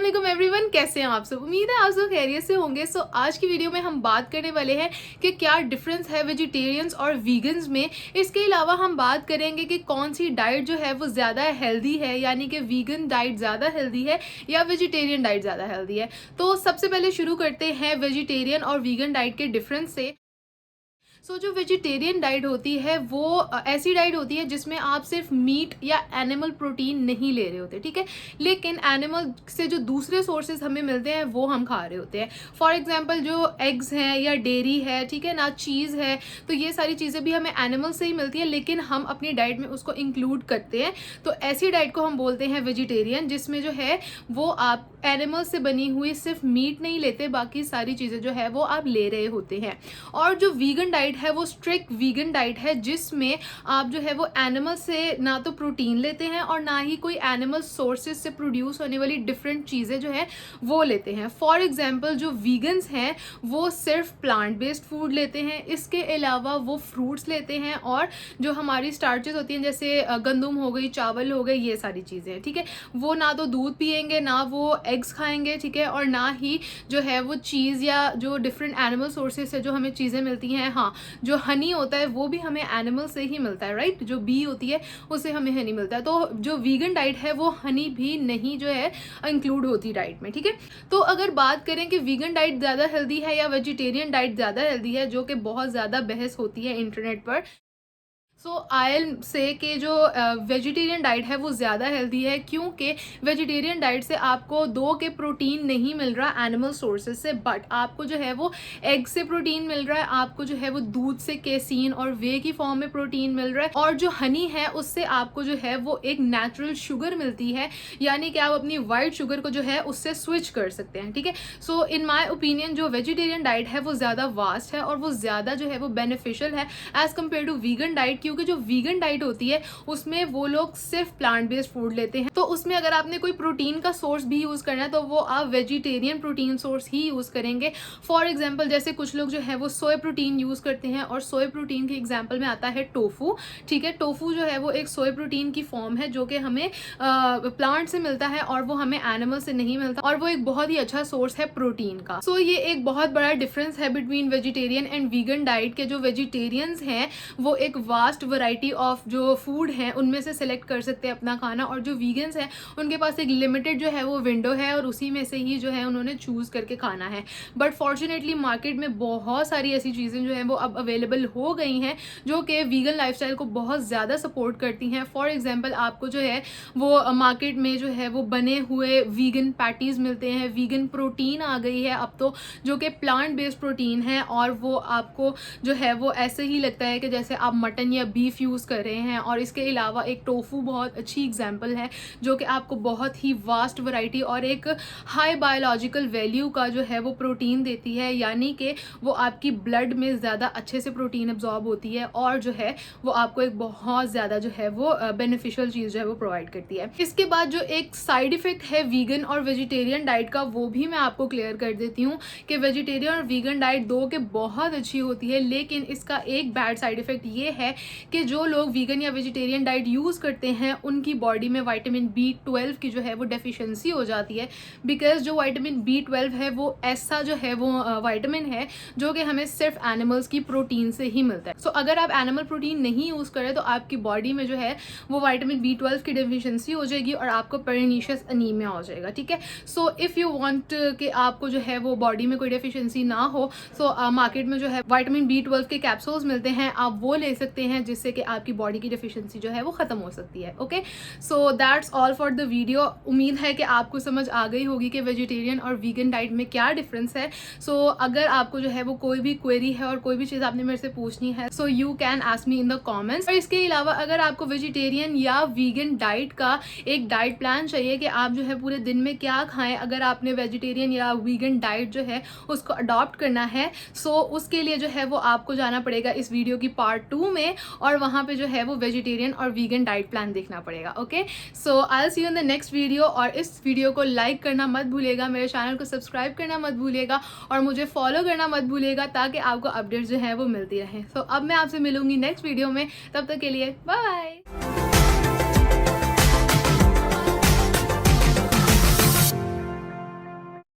अस्सलाम एवरीवन, कैसे हैं आप सब। उम्मीद है आप सब खैरियत से होंगे। सो आज की वीडियो में हम बात करने वाले हैं कि क्या डिफरेंस है वेजिटेरियंस और वीगन्स में। इसके अलावा हम बात करेंगे कि कौन सी डाइट जो है वो ज़्यादा हेल्दी है, यानी कि वीगन डाइट ज़्यादा हेल्दी है या वेजिटेरियन डाइट ज़्यादा हेल्दी है। तो सबसे पहले शुरू करते हैं वेजिटेरियन और वीगन डाइट के डिफरेंस से। जो वेजिटेरियन डाइट होती है वो ऐसी डाइट होती है जिसमें आप सिर्फ मीट या एनिमल प्रोटीन नहीं ले रहे होते, ठीक है, लेकिन एनिमल से जो दूसरे सोर्सेज हमें मिलते हैं वो हम खा रहे होते हैं। फॉर एग्जांपल जो एग्स हैं या डेयरी है, ठीक है ना, चीज़ है, तो ये सारी चीज़ें भी हमें एनिमल से ही मिलती है, लेकिन हम अपनी डाइट में उसको इंक्लूड करते हैं। तो ऐसी डाइट को हम बोलते हैं वेजिटेरियन, जिसमें जो है वो आप एनिमल से बनी हुई सिर्फ मीट नहीं लेते, बाकी सारी चीज़ें जो है वो आप ले रहे होते हैं। और जो वीगन डाइट है वो स्ट्रिक्ट वीगन डाइट है, जिसमें आप जो है वो एनिमल से ना तो प्रोटीन लेते हैं और ना ही कोई एनिमल सोर्सेज से प्रोड्यूस होने वाली डिफरेंट चीज़ें जो है वो लेते हैं। फॉर एग्जांपल जो वीगन्स हैं वो सिर्फ प्लांट बेस्ड फूड लेते हैं, इसके अलावा वो फ्रूट्स लेते हैं और जो हमारी स्टार्चेस होती हैं जैसे गंदम हो गई, चावल हो गए, ये सारी चीज़ें, ठीक है। वो ना तो दूध पिएंगे, ना वो एग्स खाएंगे, ठीक है, और ना ही जो है वो चीज़ या जो डिफरेंट एनिमल सोर्सेज से जो हमें चीज़ें मिलती हैं। हाँ, जो हनी होता है वो भी हमें एनिमल से ही मिलता है, राइट, जो बी होती है उससे हमें हनी मिलता है। तो जो वीगन डाइट है वो हनी भी नहीं जो है इंक्लूड होती डाइट में, ठीक है। तो अगर बात करें कि वीगन डाइट ज़्यादा हेल्दी है या वेजिटेरियन डाइट ज़्यादा हेल्दी है, जो कि बहुत ज़्यादा बहस होती है इंटरनेट पर, आयल से कि जो वेजिटेरियन डाइट है वो ज़्यादा हेल्दी है, क्योंकि वेजिटेरियन डाइट से आपको दो के प्रोटीन नहीं मिल रहा एनिमल सोर्सेज से, बट आपको जो है वो एग से प्रोटीन मिल रहा है, आपको जो है वो दूध से केसीन और वे की फॉर्म में प्रोटीन मिल रहा है, और जो हनी है उससे आपको जो है वो एक नेचुरल शुगर मिलती है, यानी कि आप अपनी वाइट शुगर को जो है उससे स्विच कर सकते हैं, ठीक है। सो इन माई ओपिनियन जो वेजिटेरियन डाइट है वो ज़्यादा वास्ट है और वो ज़्यादा जो है वो बेनिफिशियल है as compared to vegan diet, क्योंकि जो वीगन डाइट होती है उसमें वो लोग सिर्फ प्लांट बेस्ड फूड लेते हैं। तो उसमें अगर आपने कोई प्रोटीन का सोर्स भी यूज करना है तो वो आप वेजिटेरियन प्रोटीन सोर्स ही यूज करेंगे। फॉर एग्जांपल जैसे कुछ लोग जो है वो सोय प्रोटीन यूज करते हैं, और सोय प्रोटीन के एग्जांपल में आता है टोफू, ठीक है। टोफू जो है वो एक सोय प्रोटीन की फॉर्म है जो कि हमें प्लांट से मिलता है और वो हमें एनिमल से नहीं मिलता, और वो एक बहुत ही अच्छा सोर्स है प्रोटीन का। ये एक बहुत बड़ा डिफरेंस है between vegetarian and vegan diet के। जो वेजिटेरियंस हैं वो एक वास्ट वैरायटी ऑफ जो फूड है उनमें से सिलेक्ट कर सकते हैं अपना खाना, और जो वीगन्स हैं उनके पास एक लिमिटेड जो है वो विंडो है और उसी में से ही जो है उन्होंने चूज करके खाना है। बट फॉर्चुनेटली मार्केट में बहुत सारी ऐसी चीज़ें जो है वो अब अवेलेबल हो गई हैं जो कि वीगन लाइफस्टाइल को बहुत ज़्यादा सपोर्ट करती हैं। फॉर एग्जाम्पल आपको जो है वो मार्केट में जो है वो बने हुए वीगन पैटीज़ मिलते हैं, वीगन प्रोटीन आ गई है अब तो, जो कि प्लांट बेस्ड प्रोटीन है, और वो आपको जो है वो ऐसे ही लगता है कि जैसे आप मटन या बीफ यूज़ कर रहे हैं। और इसके अलावा एक टोफू बहुत अच्छी एग्जांपल है जो कि आपको बहुत ही वास्ट वैरायटी और एक हाई बायोलॉजिकल वैल्यू का जो है वो प्रोटीन देती है, यानी कि वो आपकी ब्लड में ज़्यादा अच्छे से प्रोटीन एब्जॉर्ब होती है और जो है वो आपको एक बहुत ज़्यादा जो है वो बेनिफिशियल चीज़ जो है वो प्रोवाइड करती है। इसके बाद जो एक साइड इफेक्ट है वीगन और वेजिटेरियन डाइट का वो भी मैं आपको क्लियर कर देती हूँ कि वेजिटेरियन और वीगन डाइट दो के बहुत अच्छी होती है, लेकिन इसका एक बैड साइड इफेक्ट ये है कि जो लोग वीगन या वेजिटेरियन डाइट यूज़ करते हैं उनकी बॉडी में विटामिन B12 की जो है वो डेफिशिएंसी हो जाती है, बिकॉज जो विटामिन B12 है वो ऐसा जो है वो विटामिन है जो कि हमें सिर्फ एनिमल्स की प्रोटीन से ही मिलता है। अगर आप एनिमल प्रोटीन नहीं यूज़ करें तो आपकी बॉडी में जो है वो विटामिन B12 की डेफिशिएंसी हो जाएगी और आपको परनीशियस अनीमिया हो जाएगा, ठीक है। इफ़ यू वांट कि आपको जो है वो बॉडी में कोई डेफिशिएंसी ना हो, मार्केट में जो है विटामिन B12 के कैप्सूल्स मिलते हैं, आप वो ले सकते हैं जिससे कि आपकी बॉडी की डेफिशिएंसी जो है वो खत्म हो सकती है। Okay, so that's all for the video. उम्मीद है कि आपको समझ आ गई होगी कि वेजिटेरियन और वीगन डाइट में क्या डिफरेंस है। अगर आपको जो है वो कोई भी क्वेरी है और कोई भी चीज़ आपने मेरे से पूछनी है, you can ask me in the comments. और इसके अलावा अगर आपको वेजिटेरियन या वीगन डाइट का एक डाइट प्लान चाहिए कि आप जो है पूरे दिन में क्या खाएं अगर आपने वेजिटेरियन या वीगन डाइट जो है उसको अडॉप्ट करना है, उसके लिए जो है वो आपको जाना पड़ेगा इस वीडियो की पार्ट 2 में, और वहाँ पे जो है वो वेजिटेरियन और वीगन डाइट प्लान देखना पड़ेगा। Okay, I will see you in the next video. और इस वीडियो को लाइक करना मत भूलिएगा, मेरे चैनल को सब्सक्राइब करना मत भूलिएगा और मुझे फॉलो करना मत भूलिएगा ताकि आपको अपडेट्स जो है वो मिलती रहे। अब मैं आपसे मिलूंगी नेक्स्ट वीडियो में, तब तक के लिए बाय।